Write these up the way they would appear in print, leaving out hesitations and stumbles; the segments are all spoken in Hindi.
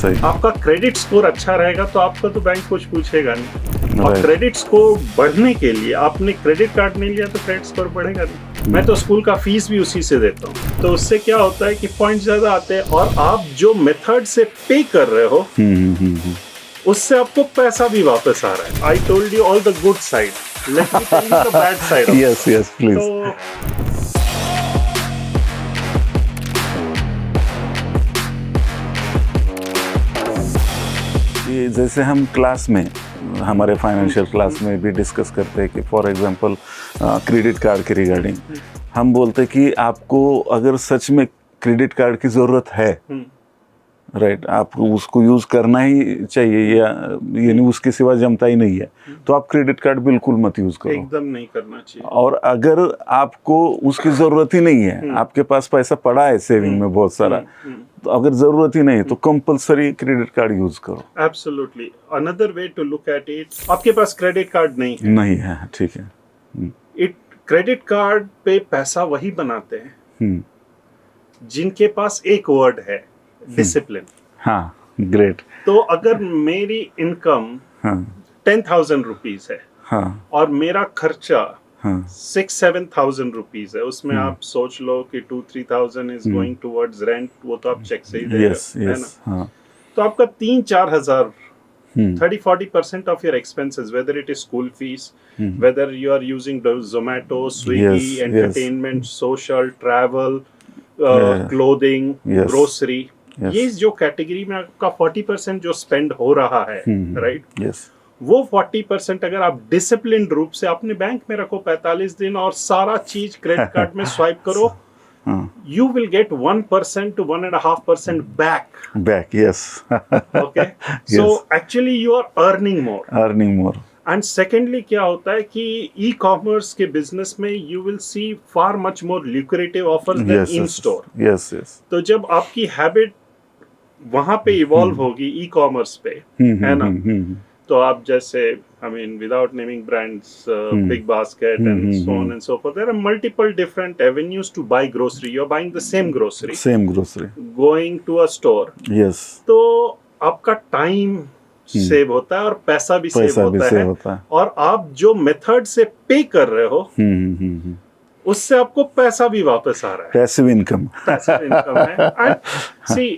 सही। आपका क्रेडिट स्कोर अच्छा रहेगा तो आपका तो बैंक कुछ पूछेगा नहीं। और क्रेडिट स्कोर बढ़ने के लिए आपने क्रेडिट कार्ड नहीं लिया तो क्रेडिट स्कोर बढ़ेगा नहीं। मैं तो स्कूल का फीस भी उसी से देता हूँ, तो उससे क्या होता है कि पॉइंट ज्यादा आते हैं और आप जो मेथड से पे कर रहे हो उससे आपको पैसा भी वापस आ रहा है। I told you all the good side, let me tell you the bad side. Yes yes please. जैसे हम क्लास में, हमारे फाइनेंशियल क्लास में भी डिस्कस करते हैं कि फॉर एग्जांपल क्रेडिट कार्ड के रिगार्डिंग हम बोलते हैं कि आपको अगर सच में क्रेडिट कार्ड की ज़रूरत है, राइट, आपको उसको यूज़ करना ही चाहिए या यानी उसके सिवा जमता ही नहीं है, तो आप क्रेडिट कार्ड बिल्कुल मत यूज़ करो, एकदम नहीं करना चाहिए। और अगर आपको उसकी ज़रूरत ही नहीं है, आपके पास पैसा पड़ा है सेविंग में बहुत सारा, तो अगर ज़रूरत ही नहीं है तो कंपलसरी क्रेडिट कार्ड यूज़ करो। Absolutely. Another way to look at it, आपके पास क्रेडिट कार्ड नहीं है, नहीं है, ठीक है, इट क्रेडिट कार्ड पे पैसा वही बनाते हैं जिनके पास एक वर्ड है, डिसिप्लिन। हाँ, ग्रेट। तो अगर मेरी इनकम 10,000 रुपीज है और मेरा खर्चा 6-7,000 रुपीज है, उसमें आप सोच लो कि 2-3,000 इज गोइंग टुवर्ड्स रेंट, वो तो आप चेक से ही दे रहे हो, है ना? तो आपका 3-4 हजार 30-40% of your expenses, whether it is school fees, whether you are using the Zomato, Swiggy, entertainment, social, travel, clothing, grocery, ये जो कैटेगरी में आपका 40% जो स्पेंड हो रहा है, राइट, वो 40% अगर आप डिसिप्लिन रूप से अपने बैंक में रखो 45 दिन और सारा चीज क्रेडिट कार्ड में स्वाइप करो, you will get 1% to 1.5% back. Yes. Okay. So actually you are earning more. And secondly क्या होता है कि e-commerce के business में you will see far much more lucrative offers than in store. Yes. तो जब आपकी habit वहाँ पे इवॉल्व होगी ई-कॉमर्स पे, है ना, तो आप जैसे, I mean, without naming brands, Big Basket and so on and so forth, there are multiple different avenues to buy grocery. You're buying the same grocery, going to a store. Yes. तो आपका टाइम सेव होता है और पैसा भी सेव होता है और आप जो मेथड से पे कर रहे हो उससे आपको पैसा भी वापस आ रहा है। पैसिव इनकम है। And see,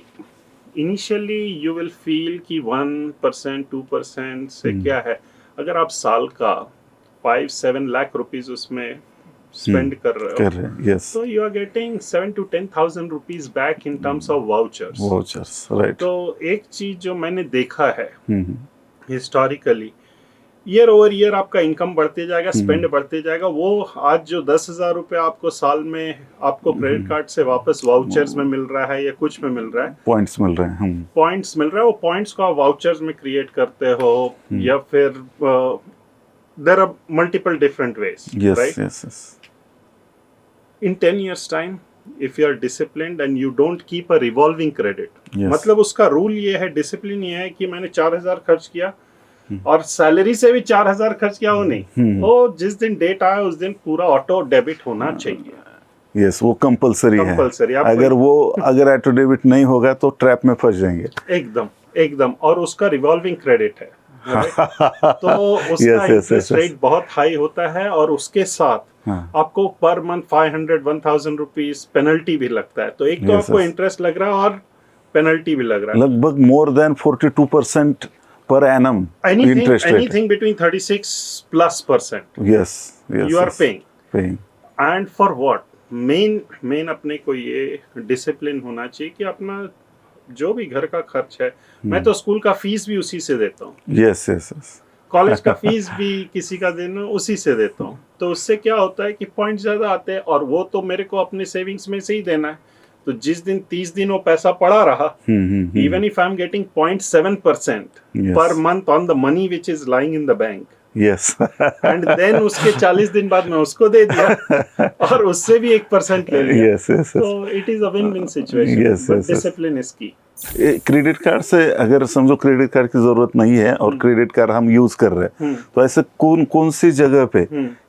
initially you will feel कि 1% 2% से क्या है, अगर आप साल का 5-7 लाख रुपीस उसमें स्पेंड कर रहे हो, तो you are getting 7 to 10,000 rupees back in terms of vouchers, right. तो एक चीज जो मैंने देखा है हिस्टोरिकली, ईयर ओवर ईयर आपका इनकम बढ़ते जाएगा, स्पेंड बढ़ते जाएगा। वो आज जो 10,000 रुपए आपको साल में आपको क्रेडिट कार्ड से वापस वाउचर्स में मिल रहा है या कुछ में मिल रहा है, पॉइंट्स मिल रहे हैं, वो पॉइंट्स को आप वाउचर्स में क्रिएट करते हो या फिर there are multiple different ways, right. In 10 years time if you are disciplined and you don't keep a revolving credit, मतलब उसका रूल ये है, डिसिप्लिन ये है कि मैंने 4,000 खर्च किया और सैलरी से भी 4,000 खर्च किया, वो नहीं, वो जिस दिन डेट आया उस दिन पूरा ऑटो डेबिट होना चाहिए। यस, वो कंपलसरी है। अगर ऑटो डेबिट नहीं होगा तो ट्रैप में फंस जाएंगे। एकदम और उसका रिवॉल्विंग क्रेडिट है, तो उसका इंटरेस्ट रेट बहुत हाई होता है और उसके साथ आपको पर मंथ 500-1,000 रुपीज पेनल्टी भी लगता है। तो एक तो आपको इंटरेस्ट लग रहा है और पेनल्टी भी लग रहा है, लगभग more than 42% per annum interest rate. Anything between 36+%. Yes. You are paying. And for what? Main अपने को ये डिसिप्लिन होना चाहिए कि अपना जो भी घर का खर्च है, मैं तो स्कूल का फीस भी उसी से देता हूँ। Yes. कॉलेज का फीस भी किसी का देना उसी से देता हूँ। तो उससे क्या होता है कि पॉइंट ज्यादा आते हैं और वो तो मेरे को अपने सेविंग्स में से ही देना है। तो जिस दिन 30 दिन वो पैसा पड़ा रहा, even if I'm getting 0.7% per month on the money which is lying in the bank, and then उसके 40 दिन बाद मैं उसको दे दिया और उससे भी 1% ले लिया, तो it is a win-win situation, but discipline is key. Credit card से अगर समझो क्रेडिट कार्ड की जरूरत नहीं है और क्रेडिट कार्ड हम यूज कर रहे हैं, तो ऐसे कौन कौन सी जगह पे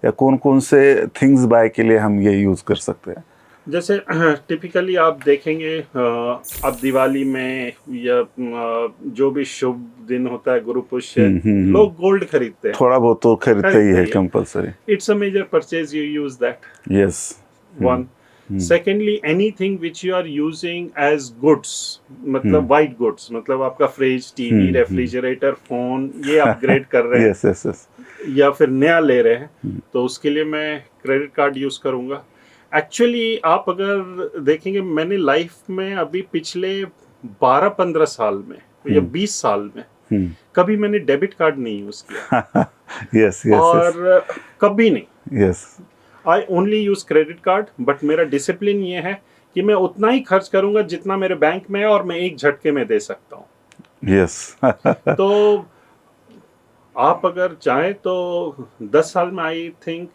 या कौन कौन से थिंग्स बाय के लिए हम ये यूज कर सकते हैं? जैसे टिपिकली आप देखेंगे अब दिवाली में या जो भी शुभ दिन होता है, गुरु पुष्य, लोग गोल्ड खरीदते हैं। थोड़ा बहुत तो खरीदते ही है compulsory. It's a major purchase, you use that. Yes. One secondly, anything which you are using as goods, मतलब वाइट गुड्स, मतलब आपका फ्रिज, टीवी, रेफ्रिजरेटर, फोन, ये अपग्रेड कर रहे हैं यस यस यस, या फिर नया ले रहे हैं, तो उसके लिए मैं क्रेडिट कार्ड यूज करूंगा। एक्चुअली आप अगर देखेंगे, मैंने लाइफ में अभी पिछले 12-15 साल में या 20 साल में कभी मैंने डेबिट कार्ड नहीं यूज किया। यस यस, और कभी नहीं। Yes, I only use credit card, but मेरा डिसिप्लिन ये है कि मैं उतना ही खर्च करूंगा जितना मेरे बैंक में है और मैं एक झटके में दे सकता हूँ। यस। तो आप अगर चाहें तो 10 साल में आई थिंक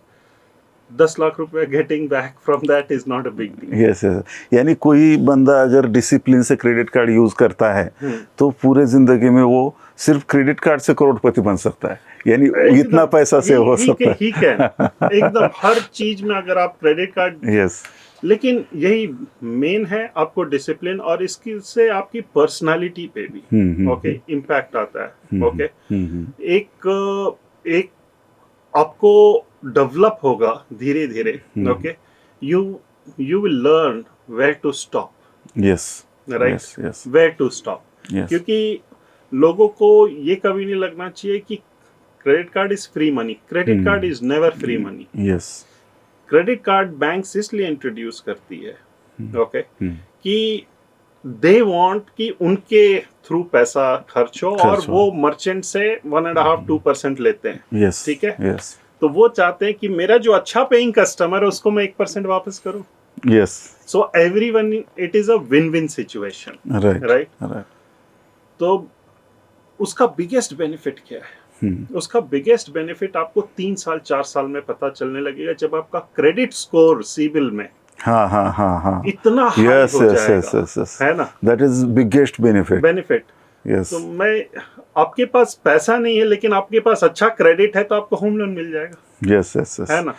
10 लाख रुपए getting back from that is not a big deal. Yes yes, यानी कोई बंदा अगर डिसिप्लिन से क्रेडिट कार्ड यूज करता है तो पूरे जिंदगी में वो सिर्फ क्रेडिट कार्ड से करोड़पति बन सकता है, यानी इतना पैसा सेव हो सकता है। ही कैन एकदम हर चीज में अगर आप क्रेडिट कार्ड। यस, लेकिन यही मेन है, आपको डिसिप्लिन और इसकी से आपकी पर्सनालिटी पे भी ओके इम्पैक्ट आता है। ओके, एक आपको डेवलप होगा धीरे धीरे। Okay, you will learn where to stop. Yes, right, yes, where to stop. क्योंकि लोगों को ये कभी नहीं लगना चाहिए कि credit card is free money. Credit card is never free money. Yes, credit card banks इसलिए इंट्रोड्यूस करती है ओके कि दे वांट कि उनके थ्रू पैसा खर्च हो और वो मर्चेंट से 1.5-2% लेते हैं। यस, ठीक है। यस, तो वो चाहते हैं कि मेरा जो अच्छा पेइंग कस्टमर है उसको मैं 1% वापस करूं। Yes, so everyone, it is a win win situation. Right. तो उसका बिगेस्ट बेनिफिट क्या है? उसका बिगेस्ट बेनिफिट आपको 3 साल 4 साल में पता चलने लगेगा, जब आपका क्रेडिट स्कोर सिबिल में हाँ इतना हाई हो जाएगा, है ना? That is biggest benefit. Yes, तो मैं, आपके पास पैसा नहीं है लेकिन आपके पास अच्छा क्रेडिट है तो आपको होम लोन मिल जाएगा। यस यस यस, है ना?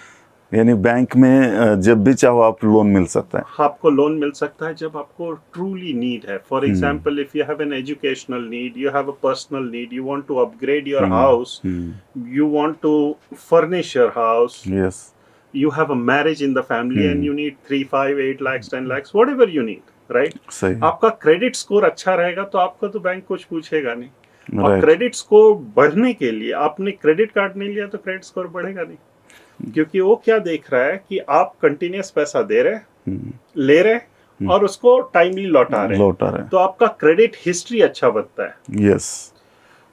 यानी बैंक में जब भी चाहो आप लोन मिल सकता है। आपको लोन मिल सकता है जब आपको ट्रूली नीड है। For example, if you have an educational need, you have a personal need, you want to upgrade your house, you want to furnish your house, yes, you have a marriage in the family and you need 3, 5, 8 lakhs, 10 lakhs, whatever you need, right? सही। आपका क्रेडिट स्कोर अच्छा रहेगा तो आपका तो बैंक कुछ पूछेगा नहीं। और क्रेडिट स्कोर बढ़ने के लिए आपने क्रेडिट कार्ड नहीं लिया तो क्रेडिट स्कोर बढ़ेगा नहीं, क्योंकि वो क्या देख रहा है कि आप कंटिन्यूअस पैसा दे रहे, ले रहे और उसको टाइमली लौटा रहे, तो आपका क्रेडिट हिस्ट्री अच्छा बनता है। यस,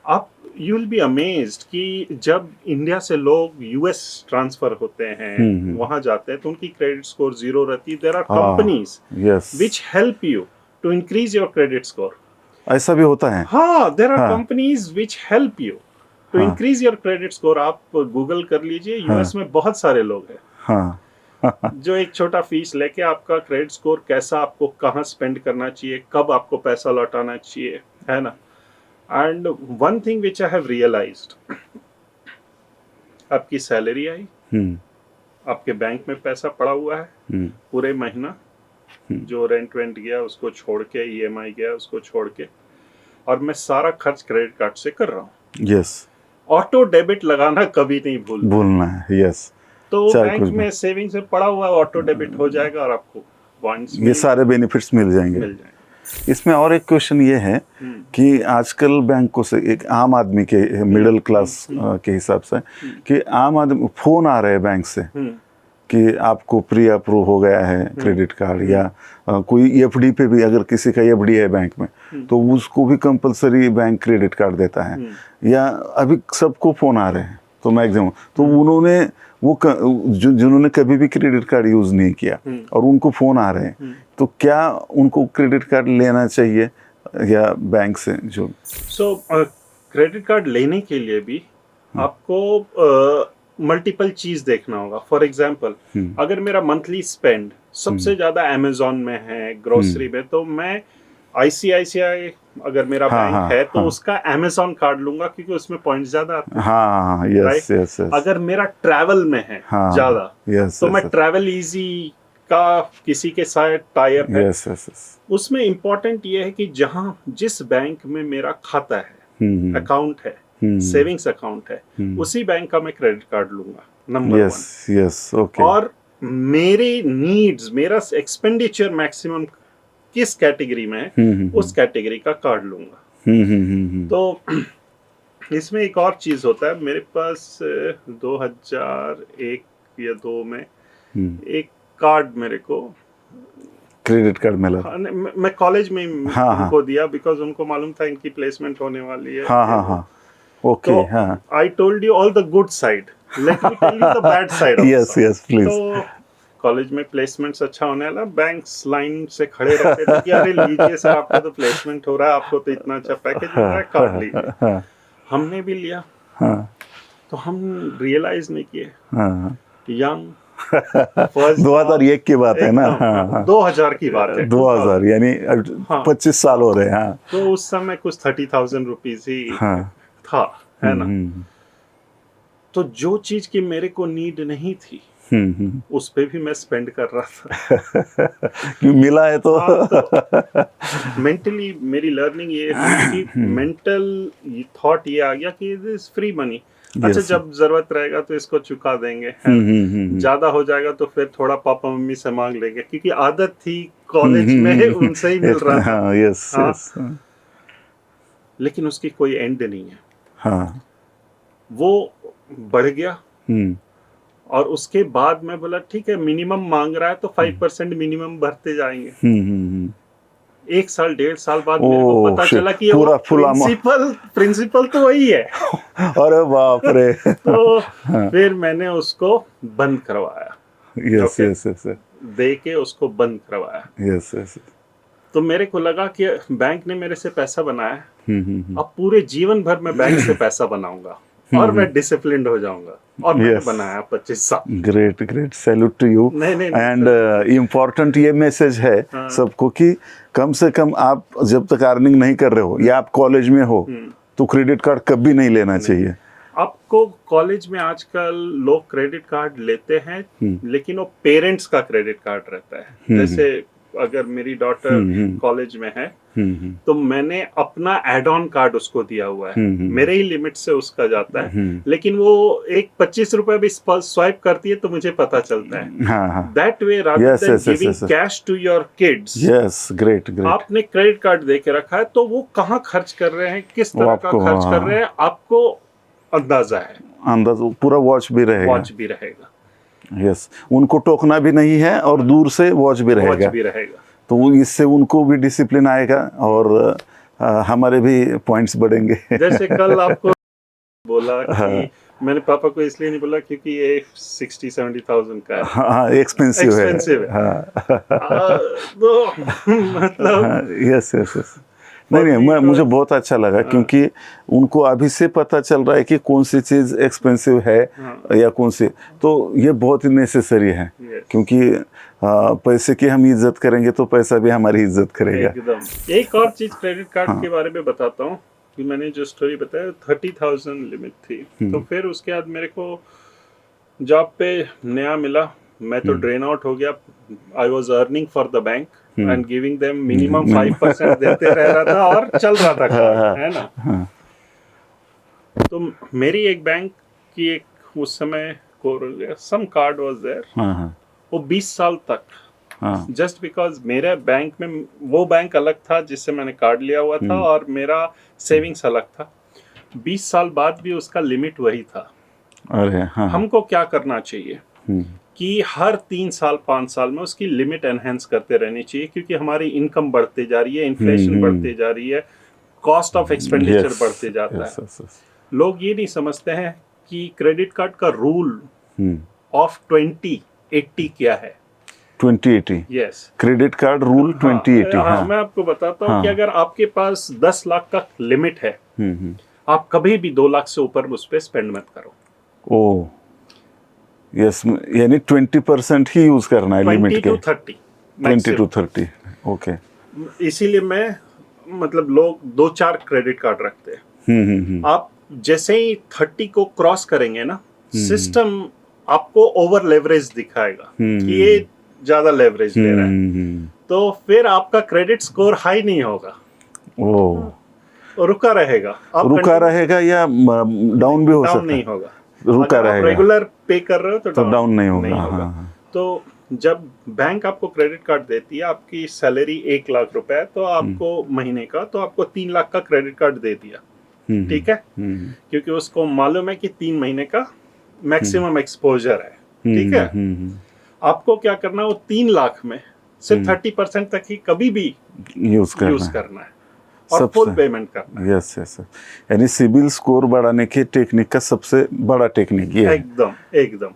आप यू विल बी अमेज्ड कि जब इंडिया से लोग यूएस ट्रांसफर होते हैं, वहां जाते हैं, तो उनकी क्रेडिट स्कोर 0 रहती है। There are companies which help you to increase your credit score. ऐसा भी होता है? हाँ, there are companies which help you to increase your credit score. आप गूगल कर लीजिए, यूएस में बहुत सारे लोग हैं जो एक छोटा फीस लेके आपका क्रेडिट स्कोर कैसा, आपको कहाँ स्पेंड करना चाहिए, कब आपको पैसा लौटाना चाहिए, है ना? And one thing which I have realized, आपकी सैलरी आई, आपके बैंक में पैसा पड़ा हुआ है पूरे महीना, जो रेंट वेंट गया उसको छोड़ के, ईएमआई गया उसको छोड़ के, और मैं सारा खर्च क्रेडिट कार्ड से कर रहा हूँ। यस, ऑटो डेबिट लगाना कभी नहीं भूलना है। यस, तो बैंक में सेविंग्स में पड़ा हुआ ऑटो डेबिट हो जाएगा और आपको पॉइंट्स, ये सारे बेनिफिट्स मिल जाएंगे। इसमें और एक क्वेश्चन ये है कि आजकल बैंकों से एक आम आदमी के, मिडिल क्लास के हिसाब से, कि आम आदमी फोन आ रहे हैं बैंक से कि आपको प्री अप्रूव हो गया है क्रेडिट कार्ड, या कोई एफडी पे भी, अगर किसी का एफडी है बैंक में तो उसको भी कंपलसरी बैंक क्रेडिट कार्ड देता है, या अभी सबको फोन आ रहे हैं तो मैक्सिमम, तो उन्होंने वो जिन्होंने कभी भी क्रेडिट कार्ड यूज नहीं किया और उनको फोन आ रहे हैं, तो क्या उनको क्रेडिट कार्ड लेना चाहिए या बैंक से जो? क्रेडिट कार्ड लेने के लिए भी आपको मल्टीपल चीज देखना होगा। फॉर एग्जाम्पल, अगर मेरा मंथली स्पेंड सबसे ज्यादा अमेजोन में है, ग्रोसरी में, तो मैं आईसीआईसीआई अगर मेरा बैंक है तो उसका अमेजोन कार्ड लूंगा क्योंकि उसमें पॉइंट्स ज्यादा आते हैं। यस। अगर मेरा ट्रैवल में है ज्यादा, तो मैं ट्रैवल इजी का किसी के साथ टाई अप है, यस यस यस, उसमें इम्पोर्टेंट ये है कि जहाँ जिस बैंक में मेरा खाता है, अकाउंट है, सेविंग्स अकाउंट है, उसी बैंक का मैं क्रेडिट कार्ड लूंगा, number one. Yes yes, okay. और मेरी नीड्स, मेरा एक्सपेंडिचर मैक्सिमम किस कैटेगरी में है, उस कैटेगरी का कार्ड लूंगा। तो इसमें एक और चीज होता है, मेरे पास 2001 या 2 में एक कार्ड मेरे को क्रेडिट कार्ड मिला। हाँ, मैं कॉलेज में उनको दिया, बिकॉज उनको मालूम था इनकी प्लेसमेंट होने वाली है। हाँ हाँ हाँ, ओके। हाँ, I told you all the good side, let me tell you the bad side. Yes yes please. तो कॉलेज में प्लेसमेंट्स अच्छा होने वाला, बैंक्स लाइन से खड़े रहते थे कि अरे लीजिए सर, आपका तो प्लेसमेंट हो रहा है, आपको तो इतना अच्छा पैकेज मिल रहा है, कार्ड लीजिए। हमने भी लिया, तो हम रियलाइज नहीं किए, यंग 2001 की बात है ना? 2000 की बात है, 2000 यानी 25 साल हो रहे हैं। हाँ, तो उस समय कुछ 30,000 रुपीज ही था, है ना? तो जो चीज की मेरे को नीड नहीं थी, उस पे भी मैं स्पेंड कर रहा था। मिला है तो, मेंटली मेरी लर्निंग ये हुई कि मेंटल थॉट ये आ गया कि इट इज फ्री मनी। अच्छा, जब जरूरत रहेगा तो इसको चुका देंगे, ज्यादा हो जाएगा तो फिर थोड़ा पापा मम्मी से मांग लेंगे, क्योंकि आदत थी कॉलेज में उनसे ही मिल रहा था। यस यस, लेकिन उसकी कोई एंड नहीं है। वो बढ़ गया, और उसके बाद मैं बोला ठीक है, मिनिमम मांग रहा है तो 5% मिनिमम भरते जाएंगे। 1 साल 1.5 साल बाद मेरे को पता चला कि पूरा प्रिंसिपल तो वही है। अरे बाप रे। तो फिर मैंने उसको बंद करवाया। यस यस यस, दे के उसको बंद करवाया। Yes yes. तो मेरे को लगा कि बैंक ने मेरे से पैसा बनाया, अब पूरे जीवन भर मैं बैंक से पैसा बनाऊंगा और मैं डिसिप्लिन्ड हो जाऊंगा, और मैंने बनाया 25 साल। Great great, salute to you. And important ये मैसेज है सबको कि कम से कम आप जब तक अर्निंग नहीं कर रहे हो या आप कॉलेज में हो तो क्रेडिट कार्ड कभी नहीं लेना चाहिए। आपको कॉलेज में आजकल लोग क्रेडिट कार्ड लेते हैं, लेकिन वो पेरेंट्स का क्रेडिट कार्ड रहता है। जैसे अगर मेरी डॉटर कॉलेज में है, तो मैंने अपना एड ऑन कार्ड उसको दिया हुआ है, मेरे ही लिमिट से उसका जाता है, लेकिन वो एक 25 रुपए भी स्वाइप करती है तो मुझे पता चलता है। That way, rather than giving cash to your kids. Yes, great great. आपने क्रेडिट कार्ड दे के रखा है, तो वो कहाँ खर्च कर रहे हैं, किस तरह का खर्च कर रहे हैं, आपको अंदाजा है, अंदाजा पूरा वॉच भी रहेगा। यस, उनको टोकना भी नहीं है और दूर से वॉच भी रहेगा। तो इससे उनको भी डिसिप्लिन आएगा और हमारे भी पॉइंट्स बढ़ेंगे। जैसे कल आपको बोला कि मैंने पापा को इसलिए नहीं बोला क्योंकि ये 60-70,000 का है। हाँ, एक्सपेंसिव है। तो मतलब यस यस यस, नहीं, मुझे बहुत अच्छा लगा क्योंकि उनको अभी से पता चल रहा है कि कौन सी चीज़ एक्सपेंसिव है या कौन सी, तो ये बहुत ही नेसेसरी है। क्योंकि पैसे की हम इज्जत करेंगे तो पैसा भी हमारी इज्जत करेगा। एकदम। एक और चीज़ क्रेडिट कार्ड के बारे में बताता हूँ कि मैंने जो स्टोरी बताया, 30,000 लिमिट थी, तो फिर उसके बाद मेरे को जॉब पे नया मिला, मैं तो ड्रेन आउट हो गया। I was earning for the bank and giving them minimum 5% देते रह रहा था और चल रहा था, है ना? तो मेरी एक बैंक की एक उस समय सम कार्ड वाज देयर, वो 20 साल तक, जस्ट बिकॉज मेरे बैंक में वो बैंक अलग था जिससे मैंने कार्ड लिया हुआ था और मेरा सेविंग्स अलग था। 20 साल बाद भी उसका लिमिट वही था। अरे हमको क्या करना चाहिए कि हर 3 साल 5 साल में उसकी लिमिट एनहेंस करते रहनी चाहिए, क्योंकि हमारी इनकम बढ़ते जा रही है, इन्फ्लेशन बढ़ते जा रही है, कॉस्ट ऑफ एक्सपेंडिचर बढ़ते जाता है। लोग ये नहीं समझते हैं कि क्रेडिट कार्ड का रूल ऑफ 2080 क्या है। 2080, यस, क्रेडिट कार्ड रूल 2080। मैं आपको बताता हूँ कि अगर आपके पास 10 लाख का लिमिट है, आप कभी भी 2 लाख से ऊपर उस पर स्पेंड मत करो। ओह यस, यानी 20% ही यूज करना है लिमिट के। 20 to 30, ओके। इसीलिए मैं मतलब लोग 2-4 क्रेडिट कार्ड रखते हैं। आप जैसे ही 30 को क्रॉस करेंगे ना, सिस्टम आपको ओवर लेवरेज दिखाएगा कि ये ज्यादा लेवरेज ले रहा है, तो फिर आपका क्रेडिट स्कोर हाई नहीं होगा, रुका रहेगा। आप रुका रहेगा या डाउन भी हो सकता है? नहीं होगा, रुका रहेगा। रेगुलर पे कर रहे हो तो डाउन नहीं होगा। हाँ। तो जब बैंक आपको क्रेडिट कार्ड देती है, आपकी सैलरी 1 लाख रुपए है, तो आपको महीने का, तो आपको 3 लाख का क्रेडिट कार्ड दे दिया, ठीक है, क्योंकि उसको मालूम है कि 3 महीने का मैक्सिमम एक्सपोजर है, ठीक है। आपको क्या करना है, वो 3 लाख में सिर्फ 30% तक ही कभी भी यूज करना है और फुल पेमेंट करना है। यस यस, यानी सिबिल स्कोर बढ़ाने के टेक्निक का सबसे बड़ा टेक्निक ये है। एकदम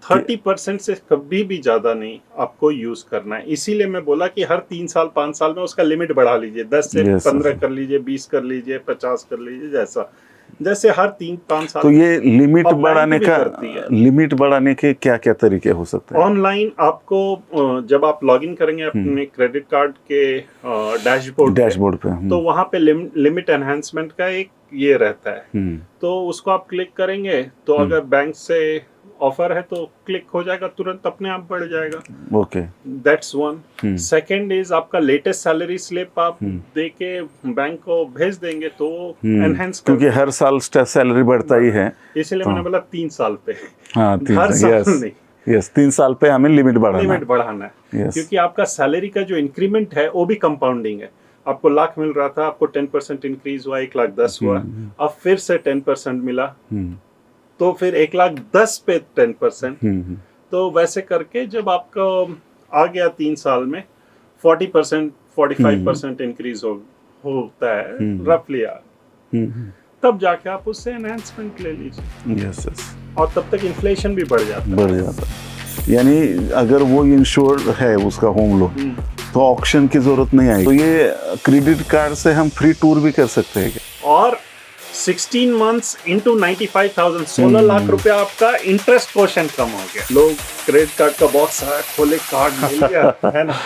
30% से कभी भी ज्यादा नहीं आपको यूज करना है। इसीलिए मैं बोला कि हर 3 साल 5 साल में उसका लिमिट बढ़ा लीजिए, 10 से 15 कर लीजिए, 20 कर लीजिए, 50 कर लीजिए, जैसे हर 3-5 साल। तो ये लिमिट बढ़ाने के क्या क्या तरीके हो सकते हैं? ऑनलाइन आपको जब आप लॉगिन करेंगे अपने क्रेडिट कार्ड के डैशबोर्ड पे तो वहाँ पे लिमिट एनहांसमेंट का एक ये रहता है, तो उसको आप क्लिक करेंगे तो अगर बैंक से ऑफर है तो क्लिक हो जाएगा, तुरंत अपने आप बढ़ जाएगा। Okay, that's one. Second is आपका लेटेस्ट सैलरी स्लिप आप दे के बैंक को भेज देंगे तो एनहांस, क्योंकि हर साल सैलरी बढ़ता ही है, इसलिए मैंने बोला 3 साल पे। हाँ, हर साल नहीं, यस 3 साल पे हमें लिमिट बढ़ाना है, क्योंकि आपका सैलरी का जो इंक्रीमेंट है वो भी कंपाउंडिंग है। आपको लाख मिल रहा था, आपको 10% इंक्रीज हुआ, 1,10,000 हुआ, अब फिर से 10% मिला, तो फिर 1,10,000 पे 10%, तो वैसे करके जब आपका आ गया 3 साल में 40% 45% इंक्रीज होता है रफली, तब जाके आप उससे एनहांसमेंट ले लीजिए। यस, और तब तक इन्फ्लेशन भी बढ़ जाता है। यानी अगर वो इंश्योर्ड है उसका होम लोन तो ऑक्शन की जरूरत नहीं आएगी। तो ये क्रेडिट कार्ड से हम फ्री टूर भी कर सकते हैं क्या? और 16 months into 95,000, 16 लाख रुपया आपका इंटरेस्ट कोशन कम हो गया। लोग क्रेडिट कार्ड का बॉक्स खोले, कार्ड मिल गया, है ना।